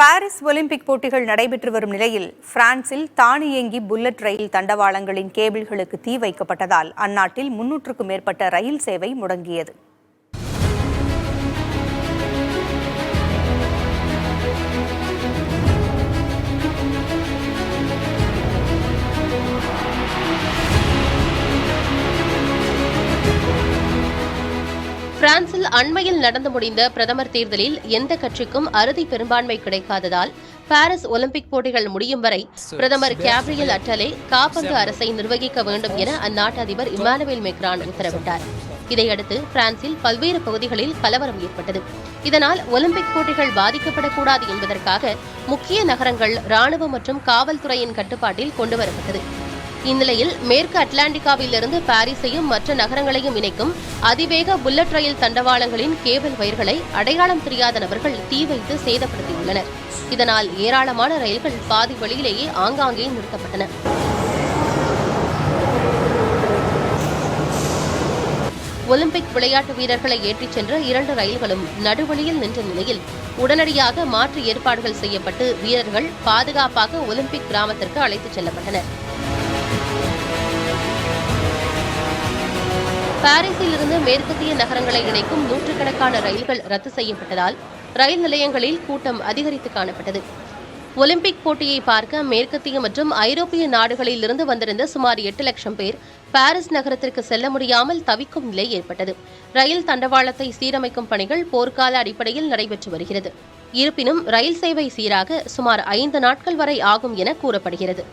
Paris Olympic போட்டிகள் நடைபெற்று வரும் நிலையில் பிரான்சில் தானியங்கி புல்லட் ரயில் தண்டவாளங்களின் கேபிள்களுக்கு தீ வைக்கப்பட்டதால் அந்நாட்டில் 300க்கும் மேற்பட்ட ரயில் சேவை முடங்கியது. பிரான்சில் அண்மையில் நடந்து முடிந்த பிரதமர் தேர்தலில் எந்த கட்சிக்கும் அறுதி பெரும்பான்மை கிடைக்காததால் பாரிஸ் ஒலிம்பிக் போட்டிகள் முடியும் வரை பிரதமர் கேப்ரியல் அட்டலே காபந்து அரசை நிர்வகிக்க வேண்டும் என அந்நாட்டு அதிபர் இமானுவேல் மேக்ரான் உத்தரவிட்டார். இதையடுத்து பிரான்சில் பல்வேறு பகுதிகளில் கலவரம் ஏற்பட்டது. இதனால் ஒலிம்பிக் போட்டிகள் பாதிக்கப்படக்கூடாது என்பதற்காக முக்கிய நகரங்கள் ராணுவ மற்றும் காவல்துறையின் கட்டுப்பாட்டில் கொண்டுவரப்பட்டது. இந்நிலையில் மேற்கு அட்லாண்டிகாவில் இருந்து பாரிஸையும் மற்ற நகரங்களையும் இணைக்கும் அதிவேக புல்லட் ரயில் தண்டவாளங்களின் கேபிள் வயர்களை அடையாளம் தெரியாத நபர்கள் தீ வைத்து சேதப்படுத்தியுள்ளனர். இதனால் ஏராளமான ரயில்கள் பாதி வழியிலேயே ஆங்காங்கே நிறுத்தப்பட்டன. ஒலிம்பிக் விளையாட்டு வீரர்களை ஏற்றிச் சென்ற 2 ரயில்களும் நடுவழியில் நின்ற நிலையில் உடனடியாக மாற்று ஏற்பாடுகள் செய்யப்பட்டு வீரர்கள் பாதுகாப்பாக ஒலிம்பிக் கிராமத்திற்கு அழைத்துச் செல்லப்பட்டனர். பாரிஸில் இருந்து மேற்கத்திய நகரங்களை இணைக்கும் நூற்றுக்கணக்கான ரயில்கள் ரத்து செய்யப்பட்டதால் ரயில் நிலையங்களில் கூட்டம் அதிகரித்து காணப்பட்டது. ஒலிம்பிக் போட்டியை பார்க்க மேற்கத்திய மற்றும் ஐரோப்பிய நாடுகளில் இருந்து வந்திருந்த சுமார் 8 லட்சம் பேர் பாரிஸ் நகரத்திற்கு செல்ல முடியாமல் தவிக்கும் நிலை ஏற்பட்டது. ரயில் தண்டவாளத்தை சீரமைக்கும் பணிகள் போர்க்கால அடிப்படையில் நடைபெற்று வருகிறது. இருப்பினும் ரயில் சேவை சீராக சுமார் 5 நாட்கள் வரை ஆகும் என கூறப்படுகிறது.